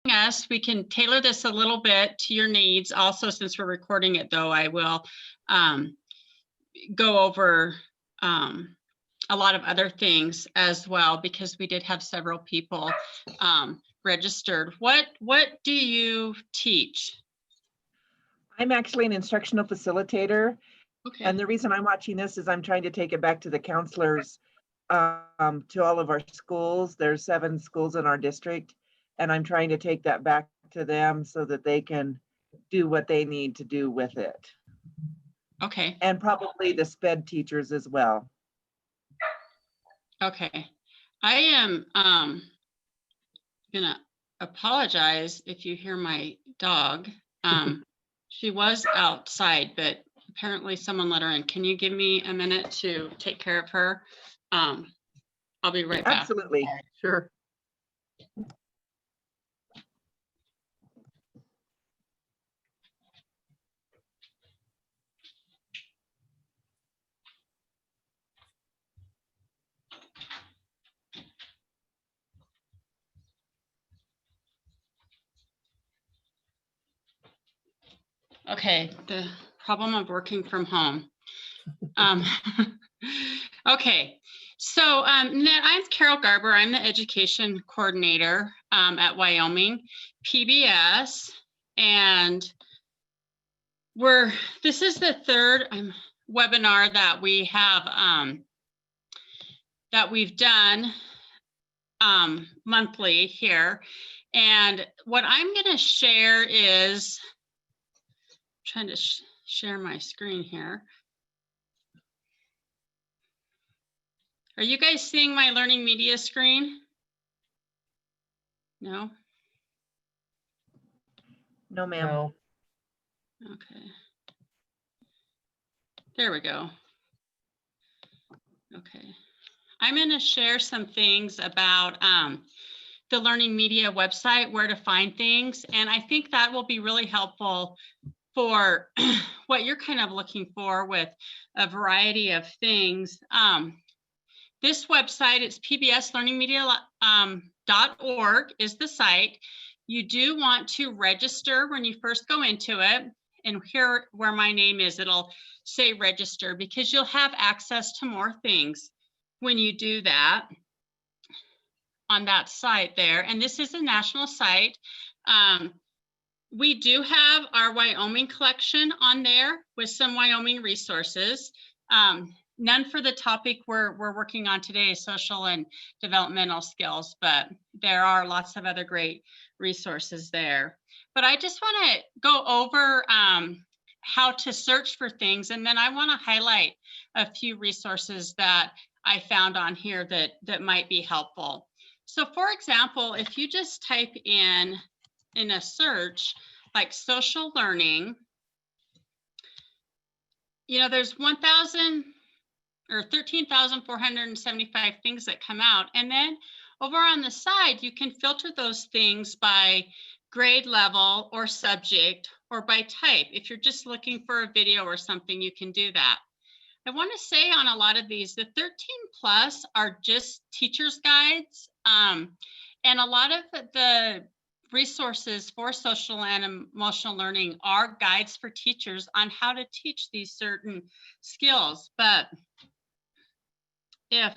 us. We can tailor this a little bit to your needs. Also, since we're recording it, though, I will go over a lot of other things as well, because we did have several people registered. What do you teach? I'm actually an instructional facilitator. Okay. And the reason I'm watching this is I'm trying to take it back to the counselors, to all of our schools. There's 7 schools in our district, and I'm trying to take that back to them so that they can do what they need to do with it. Okay. And probably the SPED teachers as well. Okay. I am gonna apologize if you hear my dog. She was outside, but apparently someone let her in. Can you give me a minute to take care of her? I'll be right back. Absolutely, sure. Okay, the problem of working from home. Okay, so I'm Carol Garber. I'm the education coordinator at Wyoming PBS, and this is the third webinar that we have that we've done monthly here. And what I'm going to share is trying to share my screen here. Are you guys seeing my learning media screen? No? No, ma'am. No. Okay. There we go. Okay. I'm going to share some things about the Learning Media website, where to find things. And I think that will be really helpful for what you're kind of looking for with a variety of things. This website, it's PBS LearningMedia.org is the site. You do want to register when you first go into it. And here where my name is, it'll say register, because you'll have access to more things when you do that on that site there. And this is a national site. We do have our Wyoming collection on there with some Wyoming resources. None for the topic we're working on today, social and developmental skills, but there are lots of other great resources there. But I just want to go over how to search for things, and then I want to highlight a few resources that I found on here that might be helpful. So for example, if you just type in a search like social learning, there's 13,475 things that come out. And then over on the side, you can filter those things by grade level or subject or by type. If you're just looking for a video or something, you can do that. I want to say on a lot of these, the 13 plus are just teachers' guides. And a lot of the resources for social and emotional learning are guides for teachers on how to teach these certain skills. But if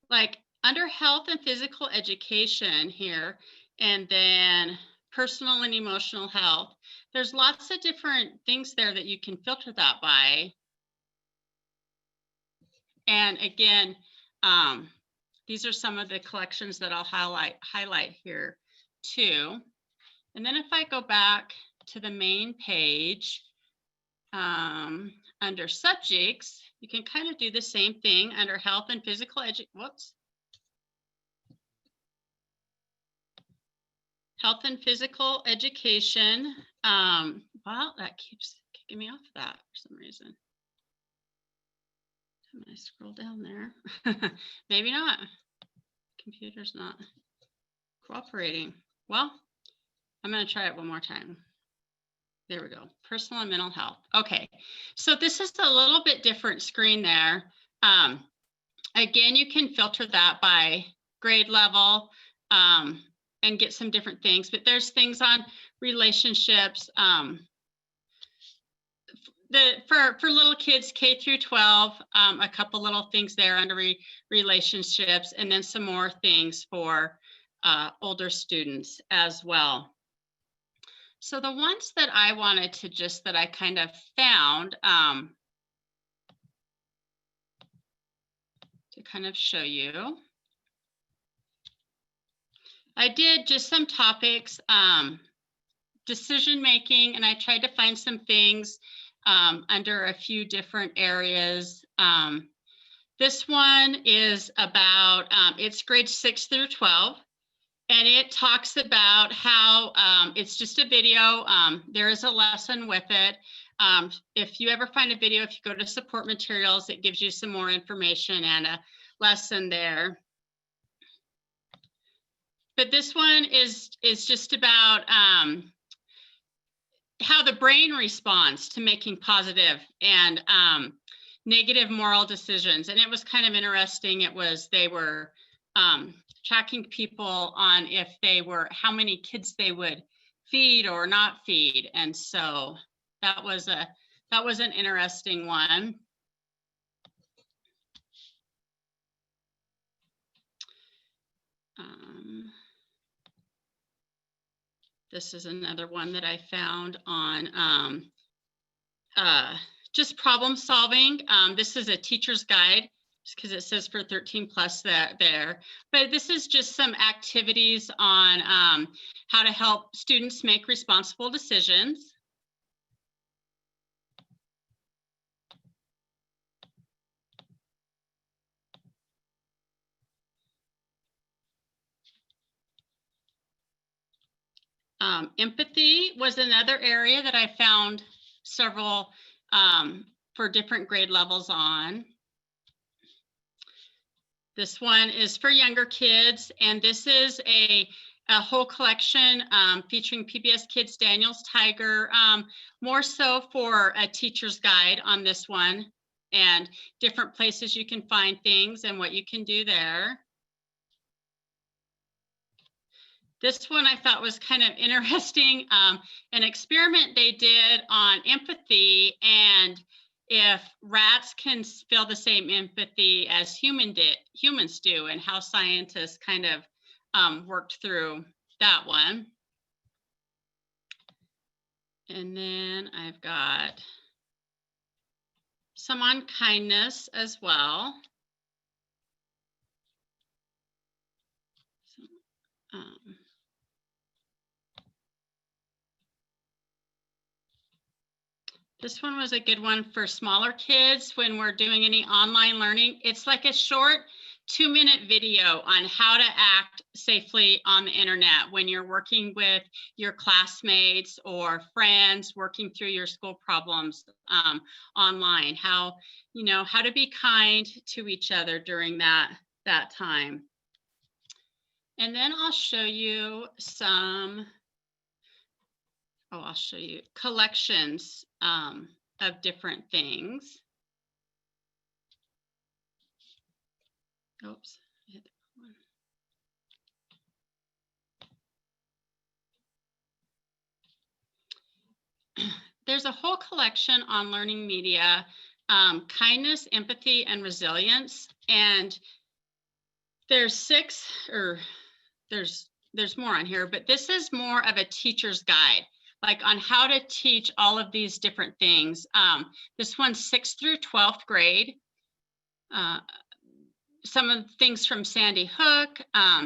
like under health and physical education here, and then personal and emotional health, there's lots of different things there that you can filter that by. And again, these are some of the collections that I'll highlight here too. And then if I go back to the main page, under subjects, you can kind of do the same thing under health and physical health and physical education. Well, that keeps kicking me off of that for some reason. When I scroll down there, maybe not. Computer's not cooperating. Well, I'm going to try it one more time. There we go. Personal and mental health. Okay, so this is a little bit different screen there. Again, you can filter that by grade level, and get some different things, but there's things on relationships. For little kids K through 12, a couple little things there under relationships, and then some more things for older students as well. So the ones that I wanted to that I kind of found to kind of show you. I did just some topics, decision making, and I tried to find some things under a few different areas. This one is about, it's grades 6 through 12. And it talks about how it's just a video. There is a lesson with it. If you ever find a video, if you go to support materials, it gives you some more information and a lesson there. But this one is just about how the brain responds to making positive and negative moral decisions. And it was kind of interesting. They were tracking people on how many kids they would feed or not feed. And so that was an interesting one. This is another one that I found on just problem solving. This is a teacher's guide, because it says for 13 plus there. But this is just some activities on how to help students make responsible decisions. Empathy was another area that I found several for different grade levels on. This one is for younger kids, and this is a whole collection featuring PBS Kids Daniel's Tiger, more so for a teacher's guide on this one, and different places you can find things and what you can do there. This one I thought was kind of interesting, an experiment they did on empathy, and if rats can feel the same empathy as humans do, and how scientists kind of worked through that one. And then I've got some on kindness as well. This one was a good one for smaller kids when we're doing any online learning. It's like a short 2-minute video on how to act safely on the internet when you're working with your classmates or friends, working through your school problems online. How to be kind to each other during that time. And then I'll show you I'll show you collections of different things. Oops, I hit the one. There's a whole collection on Learning Media, kindness, empathy, and resilience. And there's 6, or there's more on here, but this is more of a teacher's guide, like on how to teach all of these different things. This one's 6th through 12th grade. Some of the things from Sandy Hook,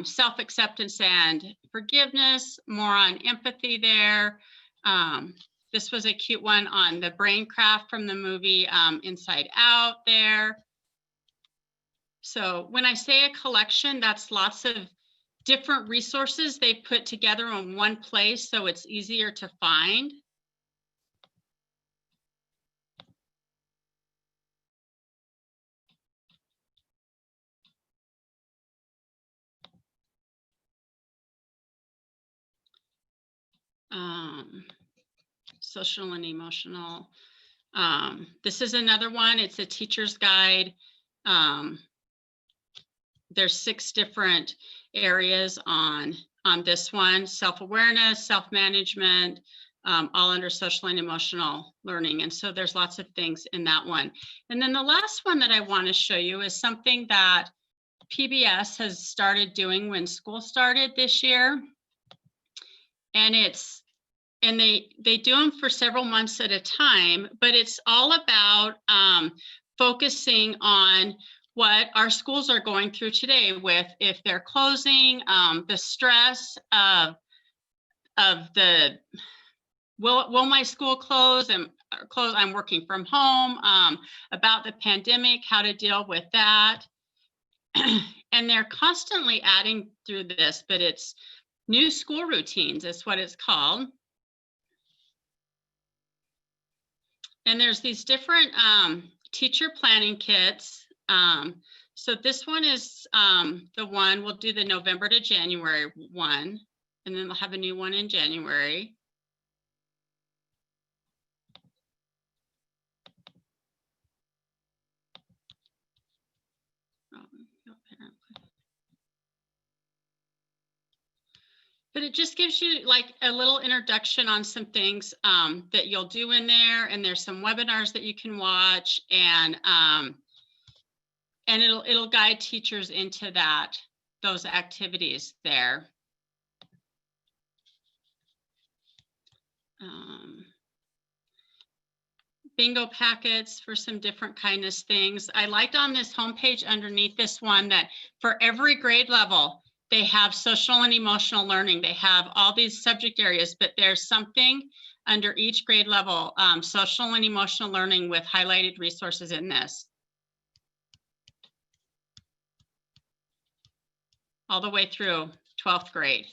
self-acceptance and forgiveness, more on empathy there. This was a cute one on the brain craft from the movie Inside Out there. So when I say a collection, that's lots of different resources they put together in one place, so it's easier to find. Social and emotional. This is another one. It's a teacher's guide. There's 6 different areas on on this one, self-awareness, self-management, all under social and emotional learning. And so there's lots of things in that one. And then the last one that I want to show you is something that PBS has started doing when school started this year. And they do them for several months at a time, but it's all about focusing on what our schools are going through today with, if they're closing, the stress of the, will my school close? I'm working from home, about the pandemic, how to deal with that. And they're constantly adding through this, but it's new school routines is what it's called. And there's these different teacher planning kits. So this one is the one, we'll do the November to January one, and then they'll have a new one in January. But it just gives you like a little introduction on some things that you'll do in there. And there's some webinars that you can watch, and it'll guide teachers into those activities there. Bingo packets for some different kindness things. I liked on this homepage underneath this one that for every grade level, they have social and emotional learning. They have all these subject areas, but there's something under each grade level, social and emotional learning, with highlighted resources in this. All the way through 12th grade.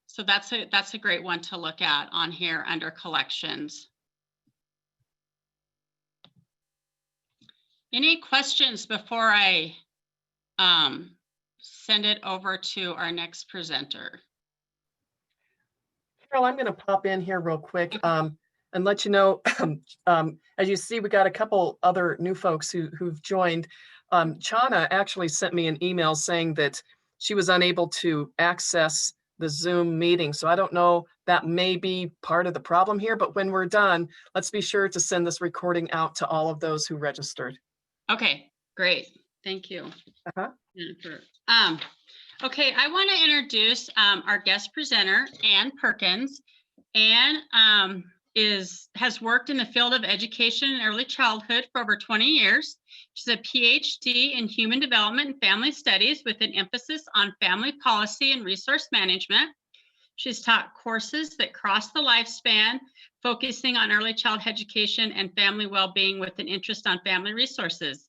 So that's a great one to look at on here under collections. Any questions before I send it over to our next presenter? Carol, I'm going to pop in here real quick and let you know, as you see, we got a couple other new folks who've joined. Chana actually sent me an email saying that she was unable to access the Zoom meeting. So I don't know, that may be part of the problem here, but when we're done, let's be sure to send this recording out to all of those who registered. Okay, great. Thank you. Okay, I want to introduce our guest presenter, Ann Perkins. Ann has worked in the field of education and early childhood for over 20 years. She's a PhD in human development and family studies with an emphasis on family policy and resource management. She's taught courses that cross the lifespan, focusing on early childhood education and family well-being with an interest on family resources.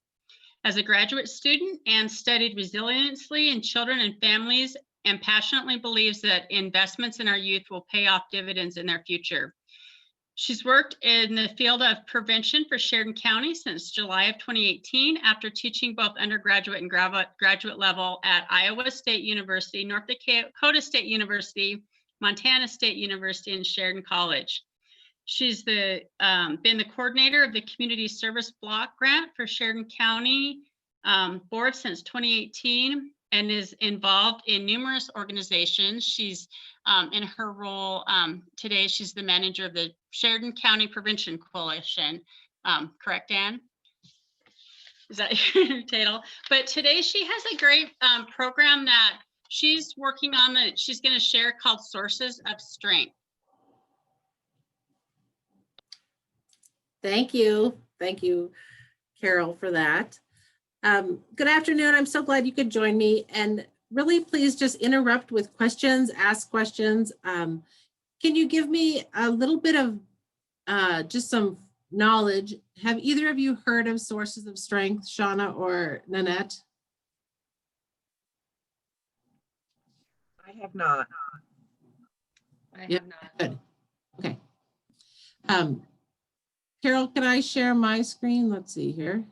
As a graduate student, Ann studied resiliently in children and families and passionately believes that investments in our youth will pay off dividends in their future. She's worked in the field of prevention for Sheridan County since July of 2018, after teaching both undergraduate and graduate level at Iowa State University, North Dakota State University, Montana State University, and Sheridan College. She's been the coordinator of the Community Service Block Grant for Sheridan County Board since 2018 and is involved in numerous organizations. She's in her role today, she's the manager of the Sheridan County Prevention Coalition. Correct, Ann? Is that your title? But today she has a great program that she's working on that she's going to share called Sources of Strength. Thank you. Thank you, Carol, for that. Good afternoon. I'm so glad you could join me, and really please just interrupt with questions, ask questions. Can you give me a little bit of just some knowledge? Have either of you heard of Sources of Strength, Shauna or Nanette? I have not. I have not. Good. Okay. Carol, can I share my screen? Let's see here.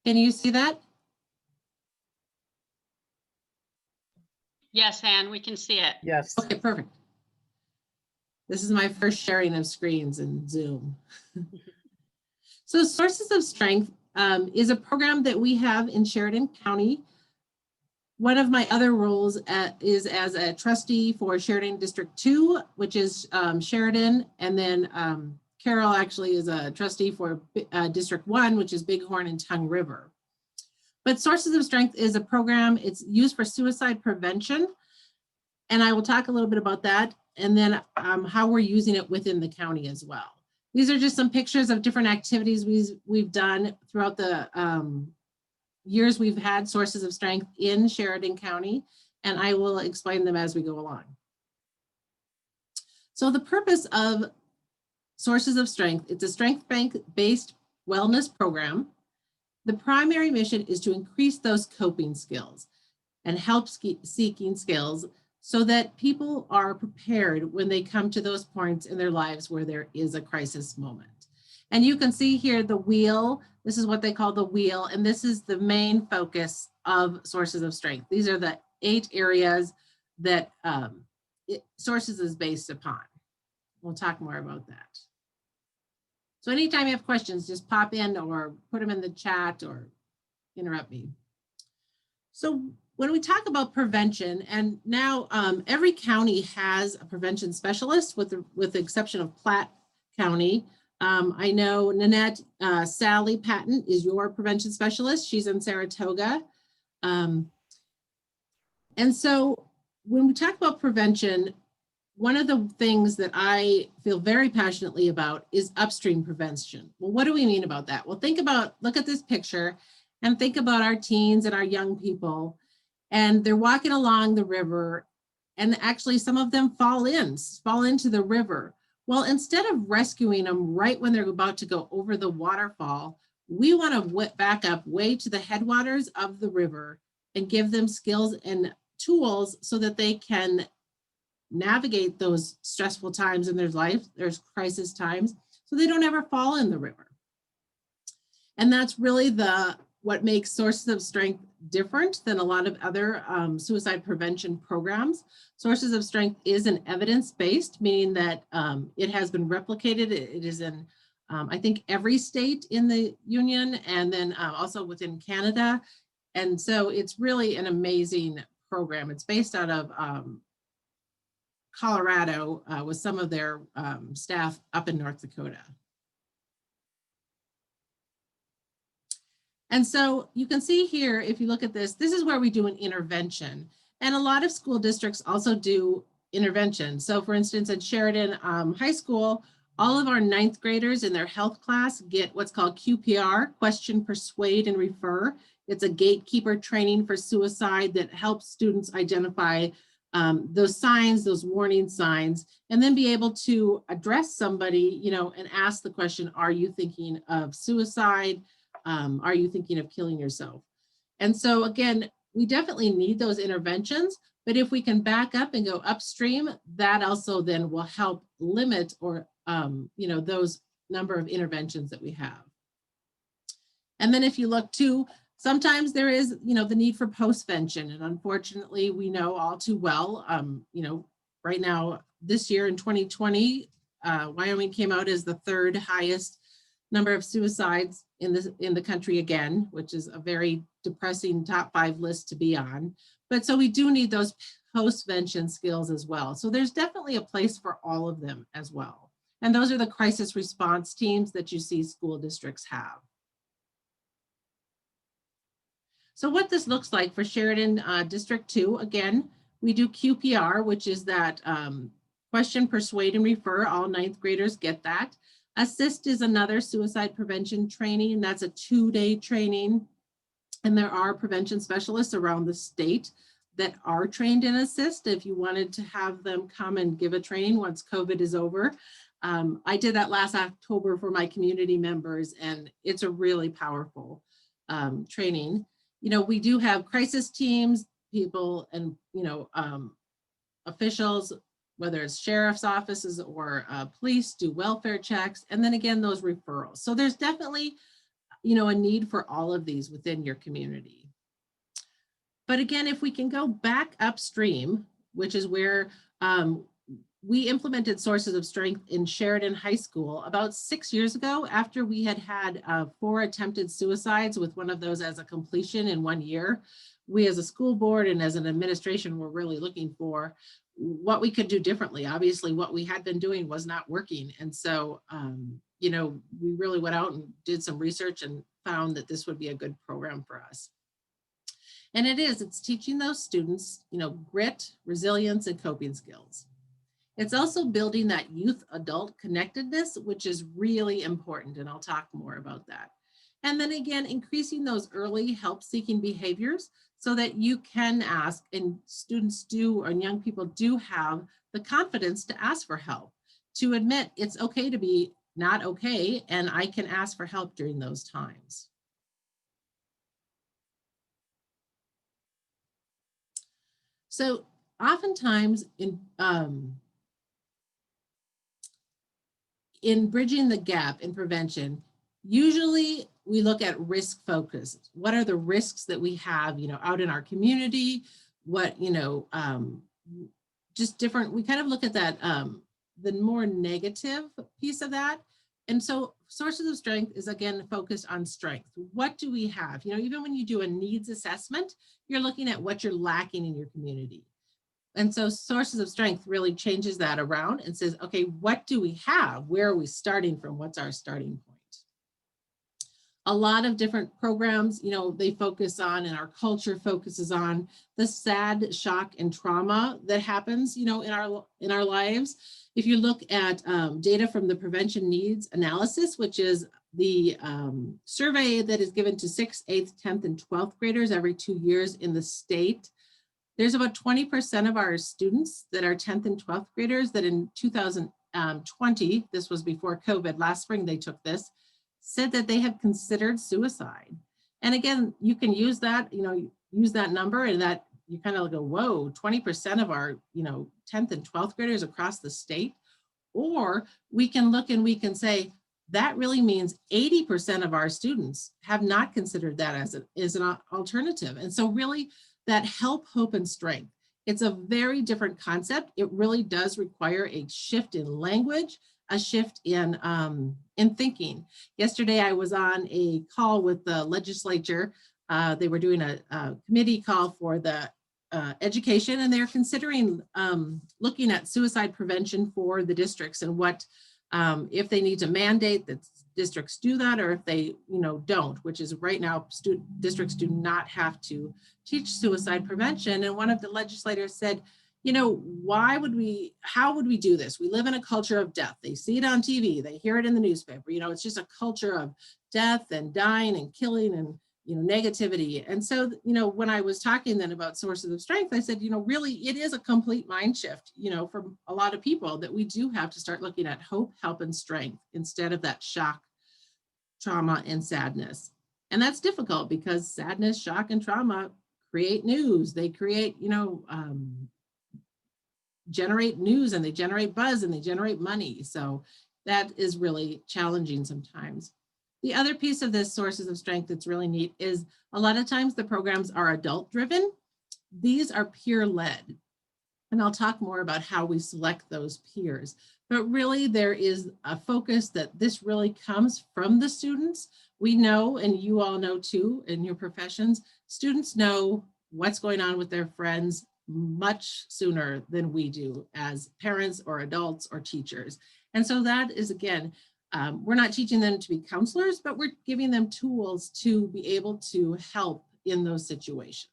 Can you see that? Yes, Ann, we can see it. yes. Okay, perfect. This is my first sharing of screens in Zoom. So Sources of Strength is a program that we have in Sheridan County. One of my other roles is as a trustee for Sheridan District 2, which is Sheridan, and then Carol actually is a trustee for District 1, which is Bighorn and Tongue River. But Sources of Strength is a program, it's used for suicide prevention, and I will talk a little bit about that, and then how we're using it within the county as well. These are just some pictures of different activities we've done throughout the years we've had Sources of Strength in Sheridan County, and I will explain them as we go along. So the purpose of Sources of Strength, it's a strength-based wellness program. The primary mission is to increase those coping skills and help-seeking skills so that people are prepared when they come to those points in their lives where there is a crisis moment. And you can see here the wheel. This is what they call the wheel, and this is the main focus of Sources of Strength. These are the 8 areas that Sources is based upon. We'll talk more about that. So anytime you have questions, just pop in or put them in the chat or interrupt me. So when we talk about prevention, and now every county has a prevention specialist with the exception of Platte County. I know Nanette Sally Patton is your prevention specialist. She's in Saratoga. And so when we talk about prevention, one of the things that I feel very passionately about is upstream prevention. Well, what do we mean about that? Well, look at this picture and think about our teens and our young people, and they're walking along the river, and actually some of them fall into the river. Well, instead of rescuing them right when they're about to go over the waterfall, we want to back up way to the headwaters of the river and give them skills and tools so that they can navigate those stressful times in their life, there's crisis times, so they don't ever fall in the river. And that's really what makes Sources of Strength different than a lot of other suicide prevention programs. Sources of Strength is an evidence-based, meaning that it has been replicated. It is in, I think, every state in the union, and then also within Canada. And so it's really an amazing program. It's based out of Colorado with some of their staff up in North Dakota. And so you can see here, if you look at this, this is where we do an intervention. And a lot of school districts also do intervention. So for instance, at Sheridan High School, all of our 9th graders in their health class get what's called QPR, Question, Persuade, and Refer. It's a gatekeeper training for suicide that helps students identify those signs, those warning signs, and then be able to address somebody, and ask the question, are you thinking of suicide? Are you thinking of killing yourself? And so again, we definitely need those interventions, but if we can back up and go upstream, that also then will help limit or, those number of interventions that we have. And then if you look too, sometimes there is, the need for postvention. And unfortunately, we know all too well, right now, this year in 2020, Wyoming came out as the 3rd highest number of suicides in the country again, which is a very depressing top 5 list to be on. But so we do need those postvention skills as well. So there's definitely a place for all of them as well. And those are the crisis response teams that you see school districts have. So what this looks like for Sheridan District 2, again, we do QPR, which is that question, persuade, and refer. All 9th graders get that. Assist is another suicide prevention training, and that's a 2-day training. And there are prevention specialists around the state that are trained in Assist. If you wanted to have them come and give a training once COVID is over. I did that last October for my community members, and it's a really powerful training. We do have crisis teams, people and, officials, whether it's sheriff's offices or police, do welfare checks, and then again, those referrals. So there's definitely, a need for all of these within your community. But again, if we can go back upstream, which is where we implemented Sources of Strength in Sheridan High School about 6 years ago after we had had 4 attempted suicides, with one of those as a completion in 1 year. We as a school board and as an administration were really looking for what we could do differently. Obviously, what we had been doing was not working. And so, you know, we really went out and did some research and found that this would be a good program for us. And it's teaching those students, you know, grit, resilience, and coping skills. It's also building that youth-adult connectedness, which is really important, and I'll talk more about that. And then again, increasing those early help-seeking behaviors so that you can ask, and students do, and young people do have the confidence to ask for help, to admit it's okay to be not okay, and I can ask for help during those times. So oftentimes in bridging the gap in prevention, usually we look at risk focus. What are the risks that we have, you know, out in our community? What, you know, just different, we kind of look at that, the more negative piece of that. And so Sources of Strength is again focused on strength. What do we have? You know, even when you do a needs assessment, you're looking at what you're lacking in your community. And so Sources of Strength really changes that around and says, okay, what do we have? Where are we starting from? What's our starting point? A lot of different programs, you know, they focus on, and our culture focuses on the sad shock and trauma that happens, you know, in our lives. If you look at data from the Prevention Needs Analysis, which is the survey that is given to 6th, 8th, 10th, and 12th graders every 2 years in the state, there's about 20% of our students that are 10th and 12th graders that in 2020, this was before COVID, last spring they took this, said that they have considered suicide. And again, you can use that, you know, use that number, and that you kind of go, whoa, 20% of our, you know, 10th and 12th graders across the state. Or we can look and we can say, that really means 80% of our students have not considered that as an alternative. And so really, that help, hope, and strength. It's a very different concept. It really does require a shift in language, a shift in thinking. Yesterday, I was on a call with the legislature. They were doing a committee call for the education, and they're considering looking at suicide prevention for the districts and what, if they need to mandate that districts do that, or if they, you know, don't, which is right now, districts do not have to teach suicide prevention. And one of the legislators said, you know, how would we do this? We live in a culture of death. They see it on TV, they hear it in the newspaper, you know, it's just a culture of death and dying and killing and, you know, negativity. And so, you know, when I was talking then about Sources of Strength, I said, you know, really, it is a complete mind shift, you know, for a lot of people, that we do have to start looking at hope, help, and strength instead of that shock, trauma, and sadness. And that's difficult because sadness, shock, and trauma create news. They create, you know, generate news, and they generate buzz, and they generate money. So that is really challenging sometimes. The other piece of this Sources of Strength that's really neat is a lot of times the programs are adult driven. These are peer led. And I'll talk more about how we select those peers. But really there is a focus that this really comes from the students. We know, and you all know too in your professions, students know what's going on with their friends much sooner than we do as parents or adults or teachers. And so that is, again, we're not teaching them to be counselors, but we're giving them tools to be able to help in those situations.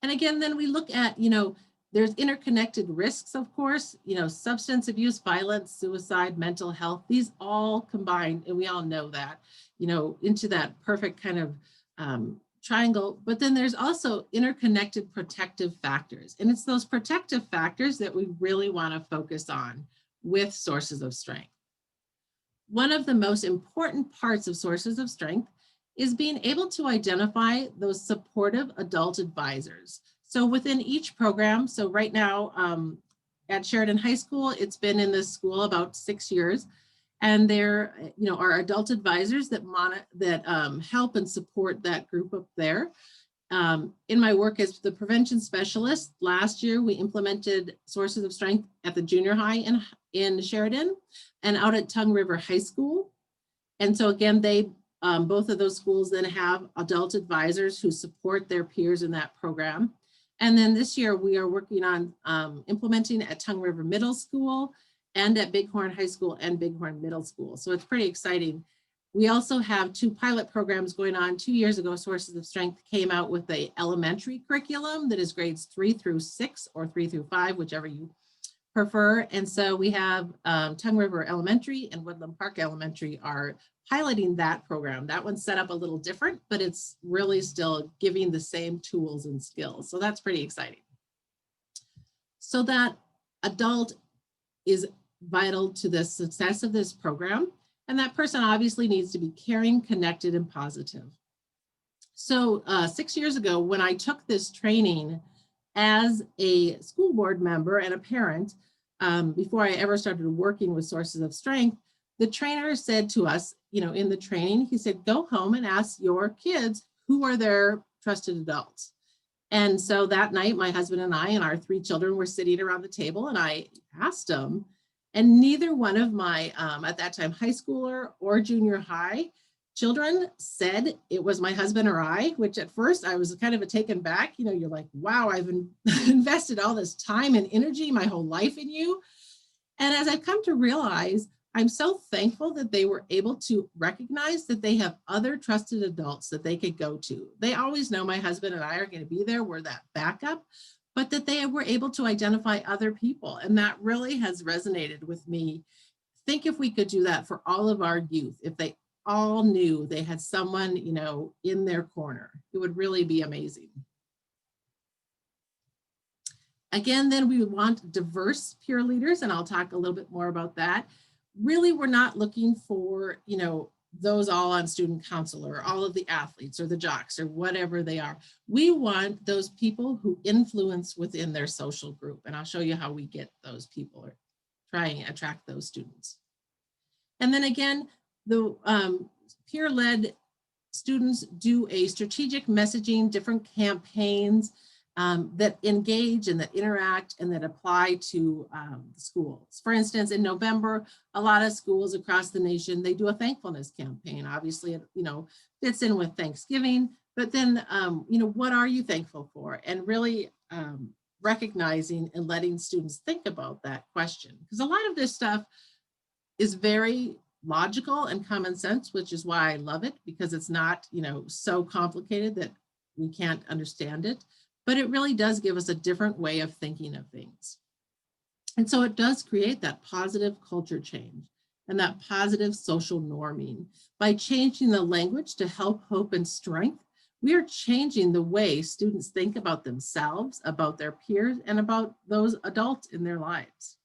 And again, then we look at, you know, there's interconnected risks, of course, you know, substance abuse, violence, suicide, mental health, these all combine, and we all know that, you know, into that perfect kind of triangle. But then there's also interconnected protective factors. And it's those protective factors that we really want to focus on with Sources of Strength. One of the most important parts of Sources of Strength is being able to identify those supportive adult advisors. So within each program, so right now at Sheridan High School, it's been in this school about 6 years. And there, you know, are adult advisors that help and support that group up there. In my work as the prevention specialist, last year we implemented Sources of Strength at the junior high in Sheridan and out at Tongue River High School. And so again, they both of those schools then have adult advisors who support their peers in that program. And then this year we are working on implementing at Tongue River Middle School and at Bighorn High School and Bighorn Middle School. So it's pretty exciting. We also have 2 pilot programs going on. 2 years ago, Sources of Strength came out with the elementary curriculum that is grades 3 through 6 or 3 through 5, whichever you prefer. And so we have Tongue River Elementary and Woodland Park Elementary are piloting that program. That one's set up a little different, but it's really still giving the same tools and skills. So that's pretty exciting. So that adult is vital to the success of this program. And that person obviously needs to be caring, connected, and positive. So 6 years ago, when I took this training as a school board member and a parent, before I ever started working with Sources of Strength, the trainer said to us, in the training, he said, go home and ask your kids who are their trusted adults. And so that night, my husband and I and our 3 children were sitting around the table, and I asked them, and neither one of my, at that time, high schooler or junior high children said it was my husband or I, which at first I was kind of taken back. You're like, wow, I've invested all this time and energy, my whole life in you. And as I've come to realize, I'm so thankful that they were able to recognize that they have other trusted adults that they could go to. They always know my husband and I are going to be there. We're that backup, but that they were able to identify other people. And that really has resonated with me. Think if we could do that for all of our youth, if they all knew they had someone, in their corner, it would really be amazing. Again, then we want diverse peer leaders, and I'll talk a little bit more about that. Really, we're not looking for, those all on student council or all of the athletes or the jocks or whatever they are. We want those people who influence within their social group. And I'll show you how we get those people or try and attract those students. And then again, the peer-led students do a strategic messaging, different campaigns that engage and that interact and that apply to schools. For instance, in November, a lot of schools across the nation, they do a thankfulness campaign. Obviously, it fits in with Thanksgiving, but then, what are you thankful for? And really recognizing and letting students think about that question. Because a lot of this stuff is very logical and common sense, which is why I love it, because it's not, so complicated that we can't understand it. But it really does give us a different way of thinking of things. And so it does create that positive culture change and that positive social norming. By changing the language to help, hope, and strength, we are changing the way students think about themselves, about their peers, and about those adults in their lives.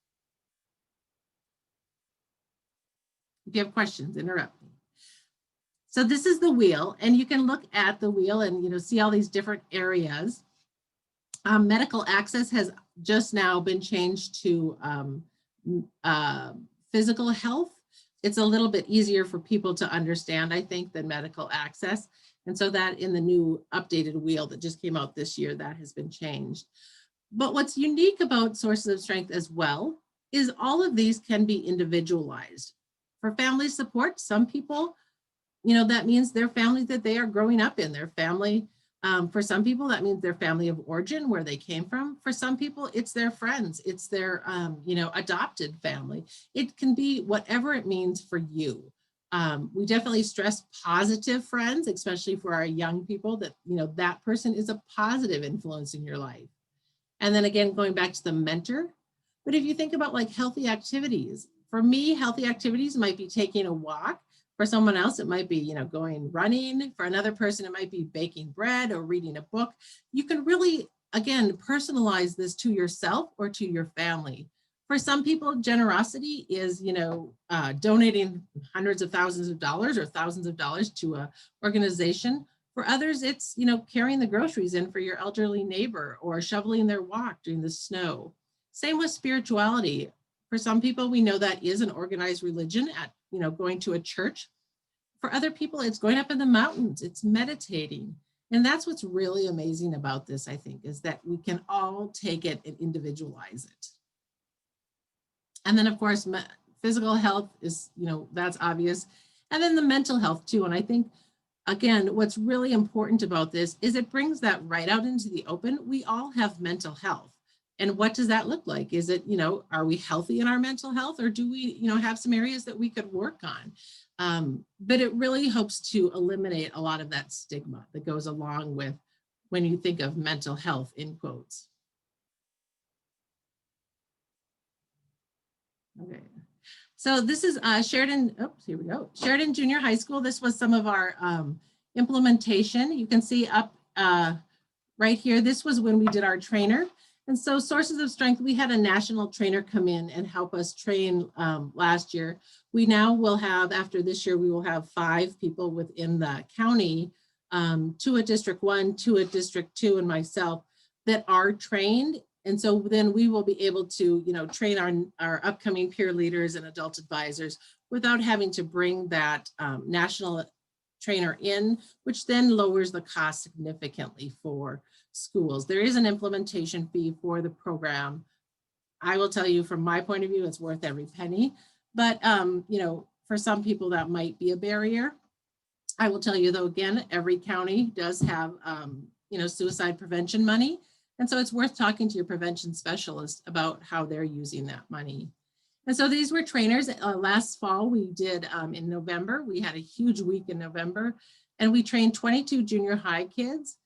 If you have questions, interrupt me. So this is the wheel, and you can look at the wheel and see all these different areas. Medical access has just now been changed to physical health. It's a little bit easier for people to understand, I think, than medical access. And so that in the new updated wheel that just came out this year, that has been changed. But what's unique about Sources of Strength as well is all of these can be individualized. For family support, some people, that means their family that they are growing up in, their family. For some people, that means their family of origin, where they came from. For some people, it's their friends, it's their, adopted family. It can be whatever it means for you. We definitely stress positive friends, especially for our young people, that, that person is a positive influence in your life. And then again, going back to the mentor. But if you think about like healthy activities, for me, healthy activities might be taking a walk. For someone else, it might be, going running. For another person, it might be baking bread or reading a book. You can really, again, personalize this to yourself or to your family. For some people, generosity is, donating hundreds of thousands of dollars or thousands of dollars to an organization. For others, it's, carrying the groceries in for your elderly neighbor or shoveling their walk during the snow. Same with spirituality. For some people, we know that is an organized religion at, going to a church. For other people, it's going up in the mountains, it's meditating. And that's what's really amazing about this, I think, is that we can all take it and individualize it. And then of course, physical health is, that's obvious. And then the mental health too. And I think, again, what's really important about this is it brings that right out into the open. We all have mental health. And what does that look like? Is it, are we healthy in our mental health, or do we, have some areas that we could work on? But it really hopes to eliminate a lot of that stigma that goes along with when you think of mental health in quotes. Okay. So this is Sheridan, oops, here we go. Sheridan Junior High School. This was some of our implementation. You can see up right here, this was when we did our trainer. And so sources of strength, we had a national trainer come in and help us train last year. We now will have, after this year, we will have 5 people within the county, 2 at District 1, 2 at District 2, and myself, that are trained. And so then we will be able to, train our upcoming peer leaders and adult advisors without having to bring that national trainer in, which then lowers the cost significantly for schools. There is an implementation fee for the program. I will tell you, from my point of view, it's worth every penny. But, for some people that might be a barrier. I will tell you though, again, every county does have, suicide prevention money. And so it's worth talking to your prevention specialist about how they're using that money. And so these were trainers. Last fall, we did in November. We had a huge week in November, and we trained 22 junior high kids.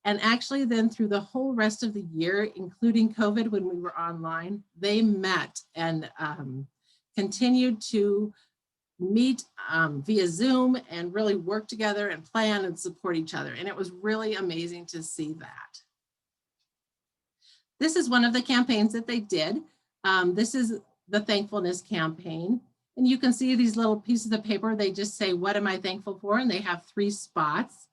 And actually then through the whole rest of the year, including COVID when we were online, they met and continued to meet via Zoom and really work together and plan and support each other. And it was really amazing to see that. This is one of the campaigns that they did. This is the thankfulness campaign. And you can see these little pieces of paper. They just say, what am I thankful for? And they have 3 spots.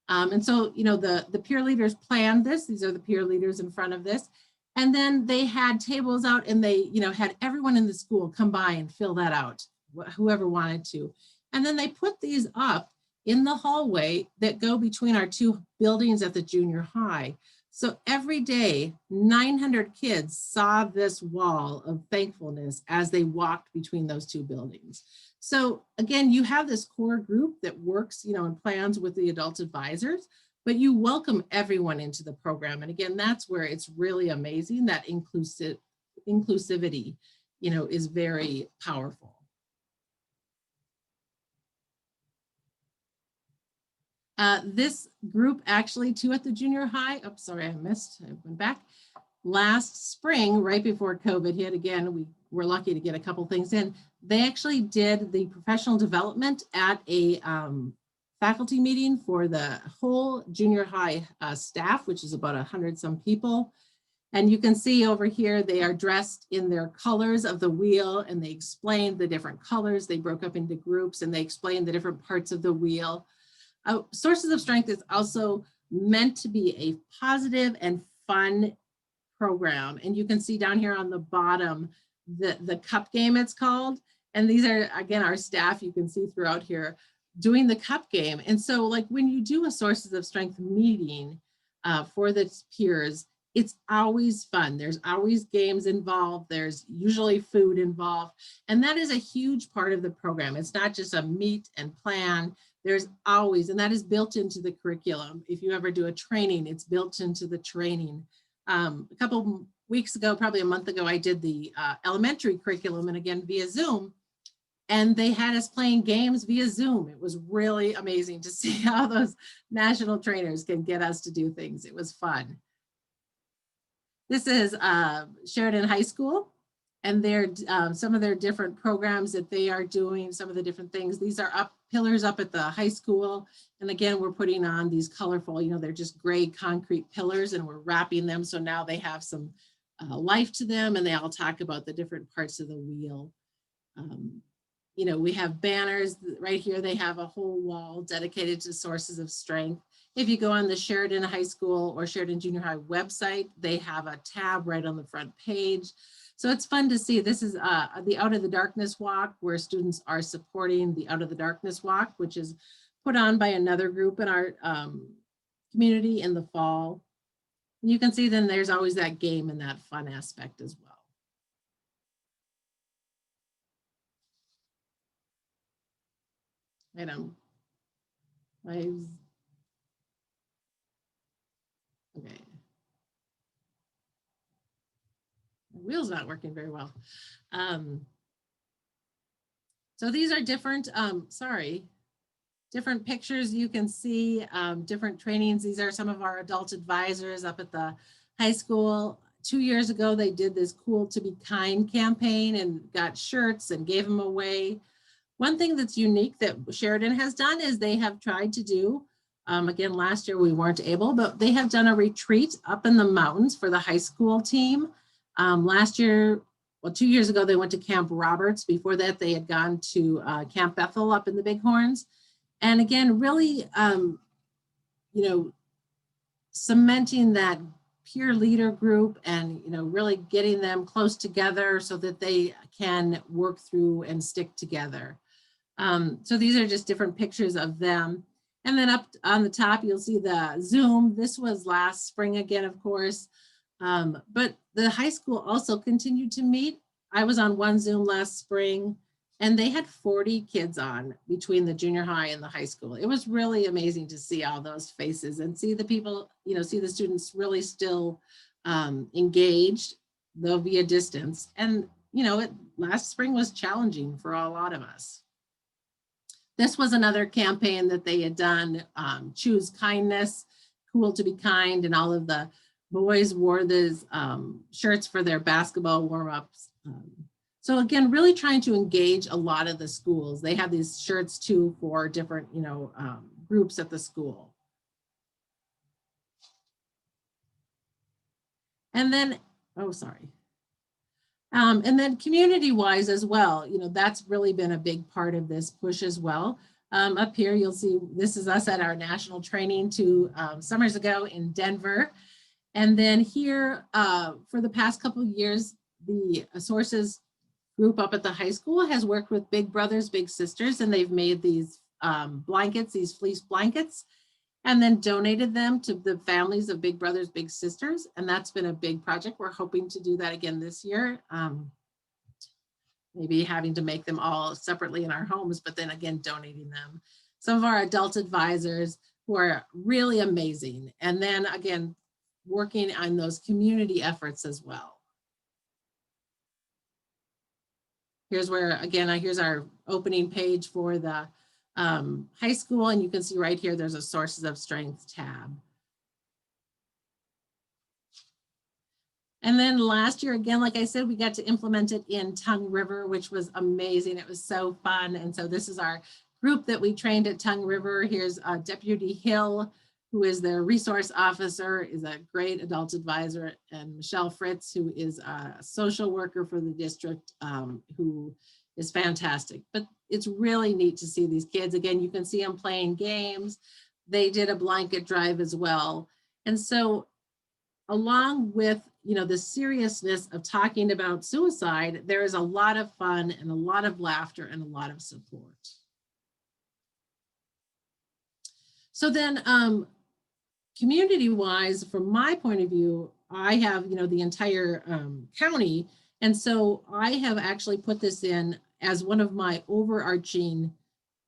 And so, the peer leaders planned this. These are the peer leaders in front of this. And then they had tables out, and they, had everyone in the school come by and fill that out, whoever wanted to. And then they put these up in the hallway that go between our 2 buildings at the junior high. So every day, 900 kids saw this wall of thankfulness as they walked between those 2 buildings. So again, you have this core group that works, and plans with the adult advisors, but you welcome everyone into the program. And again, that's where it's really amazing that inclusivity, is very powerful. This group actually too at the junior high, oh, sorry, I went back. Last spring, right before COVID hit, again, we were lucky to get a couple things in. They actually did the professional development at a faculty meeting for the whole junior high staff, which is about 100 some people. And you can see over here, they are dressed in their colors of the wheel, and they explained the different colors. They broke up into groups, and they explained the different parts of the wheel. Sources of Strength is also meant to be a positive and fun program. And you can see down here on the bottom, the cup game it's called. And these are, again, our staff, you can see throughout here, doing the cup game. And so like when you do a Sources of Strength meeting for the peers, it's always fun. There's always games involved. There's usually food involved. And that is a huge part of the program. It's not just a meet and plan. There's always, and that is built into the curriculum. If you ever do a training, it's built into the training. A couple weeks ago, probably a month ago, I did the elementary curriculum, and again, via Zoom. And they had us playing games via Zoom. It was really amazing to see how those national trainers can get us to do things. It was fun. This is Sheridan High School, and they're some of their different programs that they are doing, some of the different things. These are pillars up at the high school. And again, we're putting on these colorful, they're just gray concrete pillars, and we're wrapping them. So now they have some life to them, and they all talk about the different parts of the wheel. We have banners right here. They have a whole wall dedicated to Sources of Strength. If you go on the Sheridan High School or Sheridan Junior High website, they have a tab right on the front page. So it's fun to see. This is the Out of the Darkness Walk, where students are supporting the Out of the Darkness Walk, which is put on by another group in our community in the fall. You can see then there's always that game and that fun aspect as well. Okay. My wheel's not working very well. So these are different, different pictures you can see, different trainings. These are some of our adult advisors up at the high school. 2 years ago, they did this Cool to Be Kind campaign and got shirts and gave them away. One thing that's unique that Sheridan has done is they have tried to do, again, last year we weren't able, but they have done a retreat up in the mountains for the high school team. Last year, well, 2 years ago, they went to Camp Roberts. Before that, they had gone to Camp Bethel up in the Bighorns. And again, really, cementing that peer leader group and, really getting them close together so that they can work through and stick together. So these are just different pictures of them. And then up on the top, you'll see the Zoom. This was last spring again, of course. But the high school also continued to meet. I was on one Zoom last spring and they had 40 kids on between the junior high and the high school. It was really amazing to see all those faces and see the people, see the students really still engaged, though via distance. And, last spring was challenging for a lot of us. This was another campaign that they had done, Choose Kindness, Cool to Be Kind, and all of the boys wore these shirts for their basketball warm-ups. So again, really trying to engage a lot of the schools. They have these shirts too for different, groups at the school. And then, and then community-wise as well, that's really been a big part of this push as well. Up here, you'll see, this is us at our national training 2 summers ago in Denver. And then here, for the past couple of years, the Sources group up at the high school has worked with Big Brothers Big Sisters, and they've made these blankets, these fleece blankets, and then donated them to the families of Big Brothers Big Sisters. And that's been a big project. We're hoping to do that again this year. Maybe having to make them all separately in our homes, but then again, donating them. Some of our adult advisors who are really amazing. And then again, working on those community efforts as well. Here's where, again, here's our opening page for the high school. And you can see right here, there's a Sources of Strength tab. And then last year, again, like I said, we got to implement it in Tongue River, which was amazing. It was so fun. And so this is our group that we trained at Tongue River. Here's Deputy Hill, who is their resource officer, is a great adult advisor, and Michelle Fritz, who is a social worker for the district, who is fantastic. But it's really neat to see these kids. Again, you can see them playing games. They did a blanket drive as well. And so along with, the seriousness of talking about suicide, there is a lot of fun and a lot of laughter and a lot of support. So then, community-wise, from my point of view, I have, the entire county. And so I have actually put this in as one of my overarching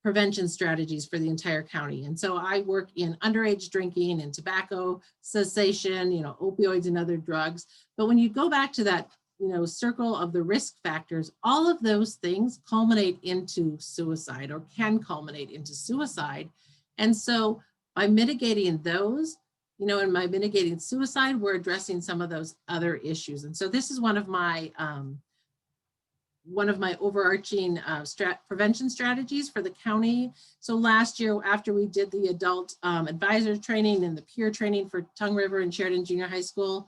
prevention strategies for the entire county. And so I work in underage drinking and tobacco cessation, opioids and other drugs. But when you go back to that, circle of the risk factors, all of those things culminate into suicide or can culminate into suicide. And so by mitigating those, and by mitigating suicide, we're addressing some of those other issues. And so this is one of my overarching prevention strategies for the county. So last year, after we did the adult advisor training and the peer training for Tongue River and Sheridan Junior High School,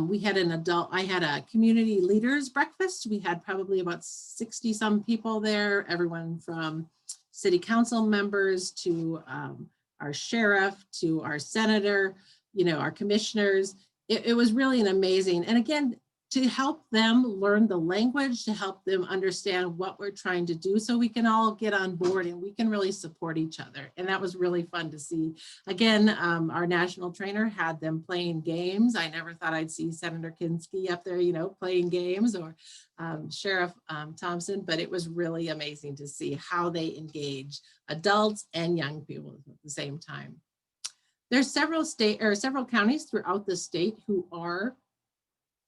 we had I had a community leaders breakfast. We had probably about 60 some people there, everyone from city council members to our sheriff, to our senator, our commissioners. It was really an amazing, and again, to help them learn the language, to help them understand what we're trying to do so we can all get on board and we can really support each other. And that was really fun to see. Again, our national trainer had them playing games. I never thought I'd see Senator Kinski up there, you know, playing games, or Sheriff Thompson, but it was really amazing to see how they engage adults and young people at the same time. There's several counties throughout the state who are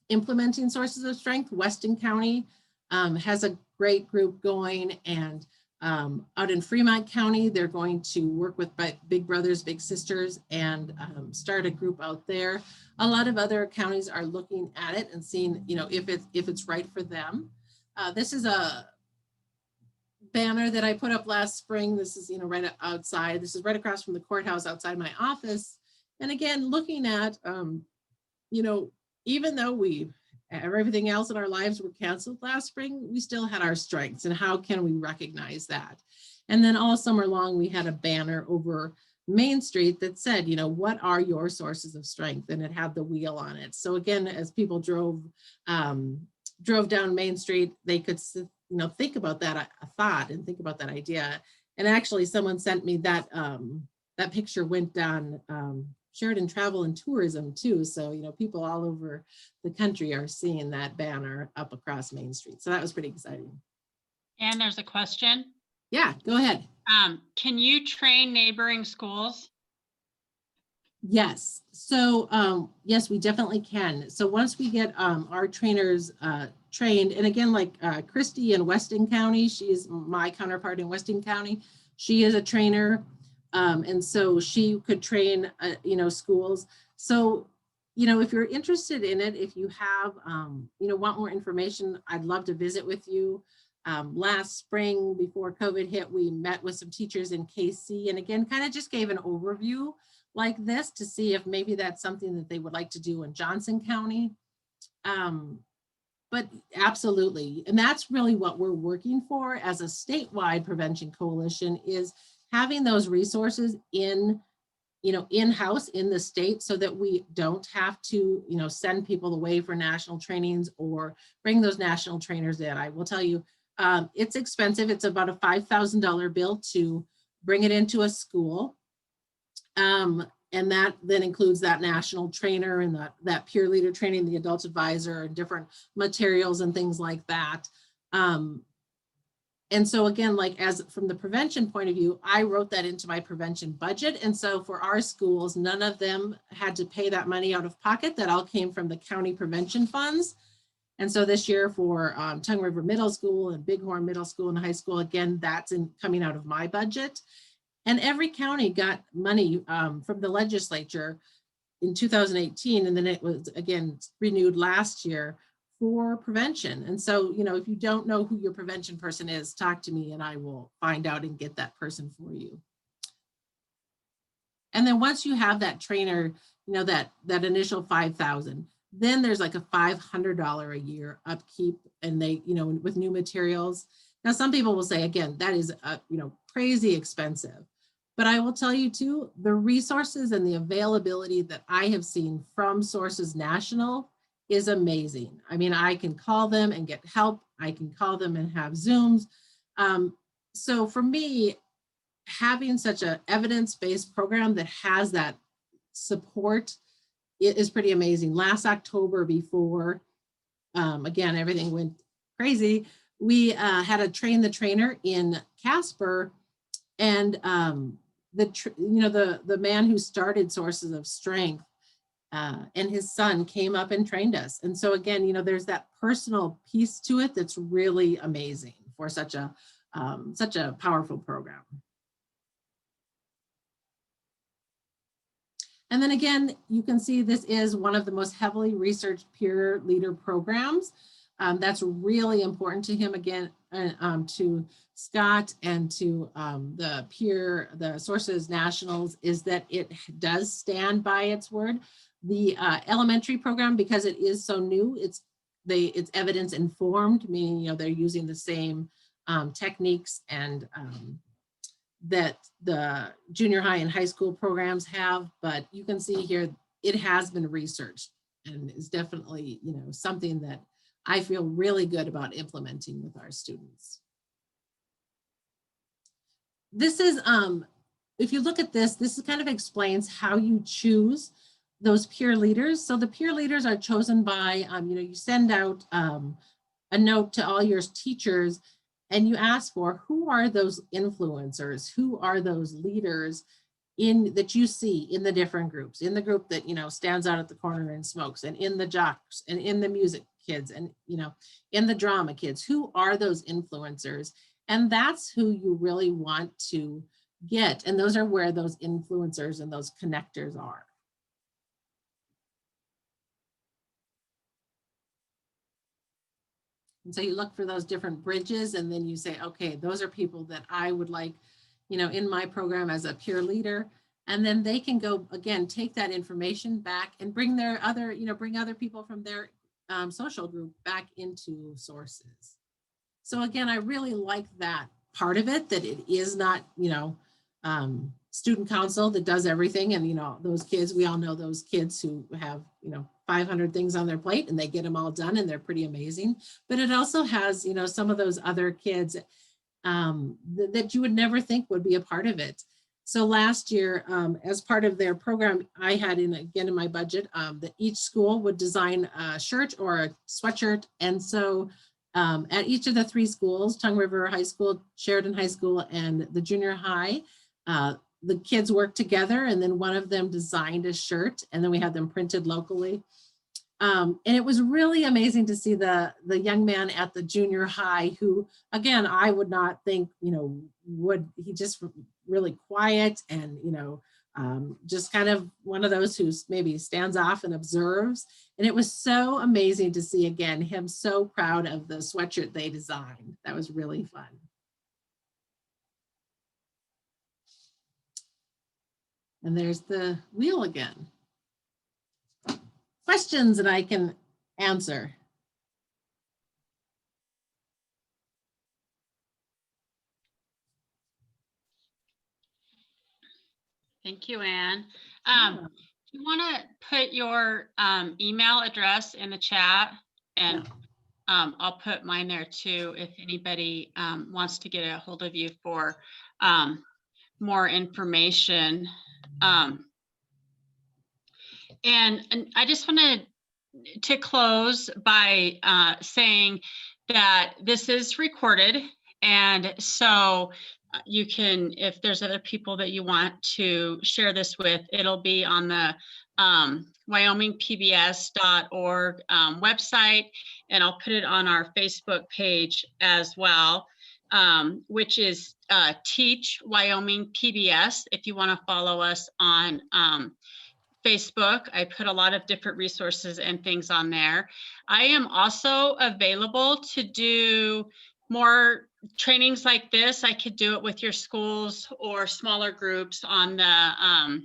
implementing sources of strength. Weston County has a great group going, and out in Fremont County, they're going to work with Big Brothers Big Sisters and start a group out there. A lot of other counties are looking at it and seeing, you know, if it's right for them. This is a banner that I put up last spring. This is, you know, right outside. This is right across from the courthouse outside my office. And again, looking at, you know, even though everything else in our lives were canceled last spring, we still had our strengths, and how can we recognize that? And then all summer long, we had a banner over Main Street that said, you know, what are your sources of strength? And it had the wheel on it. So again, as people drove down Main Street, they could, you know, think about that thought and think about that idea. And actually someone sent me that, that picture went down Sheridan Travel and Tourism too. So, you know, people all over the country are seeing that banner up across Main Street. So that was pretty exciting. And there's a question. Yeah, go ahead. Can you train neighboring schools? Yes. So yes, we definitely can. So once we get our trainers trained, and again, like Christy in Weston County, she's my counterpart in Weston County. She is a trainer. And so she could train, you know, schools. So, you know, if you're interested in it, if you have, you know, want more information, I'd love to visit with you. Last spring, before COVID hit, we met with some teachers in KC, and again, kind of just gave an overview like this to see if maybe that's something that they would like to do in Johnson County. But absolutely, and that's really what we're working for as a statewide prevention coalition, is having those resources in, you know, in-house in the state, so that we don't have to, you know, send people away for national trainings or bring those national trainers in. I will tell you, it's expensive. It's about a $5,000 bill to bring it into a school. And that then includes that national trainer and that peer leader training, the adult advisor, and different materials and things like that. And so again, like as from the prevention point of view, I wrote that into my prevention budget. And so for our schools, none of them had to pay that money out of pocket. That all came from the county prevention funds. And so this year for Tongue River Middle School and Bighorn Middle School and High School, again, that's coming out of my budget. And every county got money from the legislature in 2018. And then it was again renewed last year for prevention. And so, you know, if you don't know who your prevention person is, talk to me and I will find out and get that person for you. And then once you have that trainer, you know, that initial 5,000, then there's like a $500 a year upkeep, and they, you know, with new materials. Now, some people will say, again, that is, you know, crazy expensive. But I will tell you too, the resources and the availability that I have seen from Sources National is amazing. I mean, I can call them and get help. I can call them and have Zooms. So for me, having such an evidence-based program that has that support, it is pretty amazing. Last October, before, again, everything went crazy, we had a train the trainer in Casper, and the man who started Sources of Strength and his son came up and trained us. And so again, you know, there's that personal piece to it that's really amazing for such a powerful program. And then again, you can see this is one of the most heavily researched peer leader programs. That's really important to him, again, to Scott and to the Sources Nationals, is that it does stand by its word. The elementary program, because it is so new, it's evidence informed, meaning, you know, they're using the same techniques and that the junior high and high school programs have, but you can see here, it has been researched. and is definitely, something that I feel really good about implementing with our students. This is, if you look at this kind of explains how you choose those peer leaders. So the peer leaders are chosen by, you send out a note to all your teachers and you ask for who are those influencers, who are those leaders that you see in the different groups, in the group that, stands out at the corner and smokes, and in the jocks, and in the music kids, and, in the drama kids, who are those influencers? And that's who you really want to get. And those are where those influencers and those connectors are. And so you look for those different bridges, and then you say, okay, those are people that I would like, in my program as a peer leader. And then they can go, again, take that information back and bring their other, bring other people from their social group back into sources. So again, I really like that part of it, that it is not, student council that does everything. And, those kids, we all know those kids who have, 500 things on their plate and they get them all done and they're pretty amazing. But it also has, some of those other kids that you would never think would be a part of it. So last year, as part of their program, I had in my budget that each school would design a shirt or a sweatshirt. And so at each of the 3 schools, Tongue River High School, Sheridan High School, and the junior high, the kids worked together, and then one of them designed a shirt, and then we had them printed locally. And it was really amazing to see the young man at the junior high who, again, I would not think, he just really quiet and, just kind of one of those who maybe stands off and observes. And it was so amazing to see, again, him so proud of the sweatshirt they designed. That was really fun. And there's the wheel again. Questions that I can answer. Thank you, Anne. Do you want to put your email address in the chat? And I'll put mine there too, if anybody wants to get a hold of you for more information. And I just wanted to close by saying that this is recorded. And so you can, if there's other people that you want to share this with, it'll be on the WyomingPBS.org website, and I'll put it on our Facebook page as well, which is Teach Wyoming PBS. If you want to follow us on Facebook, I put a lot of different resources and things on there. I am also available to do more trainings like this. I could do it with your schools or smaller groups on the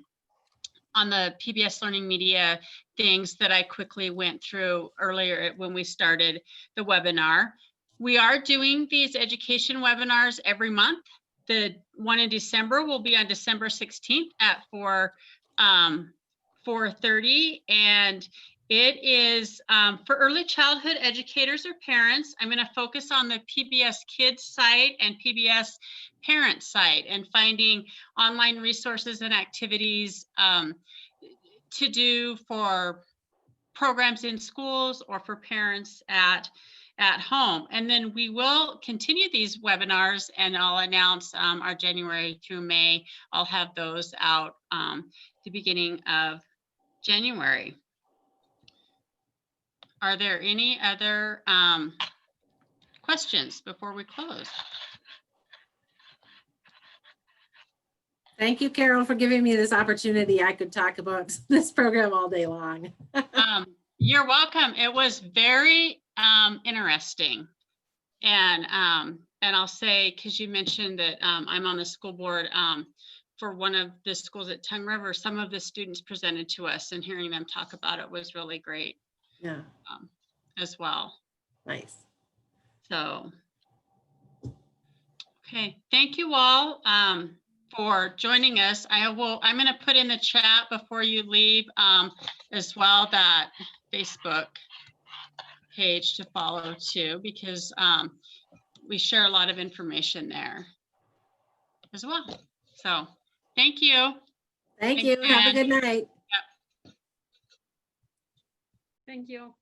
PBS Learning Media things that I quickly went through earlier when we started the webinar. We are doing these education webinars every month. The one in December will be on December 16th at 4:30, and it is for early childhood educators or parents. I'm going to focus on the PBS Kids site and PBS Parent site and finding online resources and activities to do for programs in schools or for parents at home. And then we will continue these webinars, and I'll announce our January through May. I'll have those out the beginning of January. Are there any other questions before we close? Thank you, Carol, for giving me this opportunity. I could talk about this program all day long. You're welcome. It was very interesting. And I'll say, because you mentioned that I'm on the school board for one of the schools at Tongue River, some of the students presented to us, and hearing them talk about it was really great. Yeah. As well. Nice. So, okay, thank you all. for joining us. I'm going to put in the chat before you leave as well that Facebook page to follow too, because we share a lot of information there as well. So thank you. Thank Thanks, you. Have a Ann. good night. Thank you.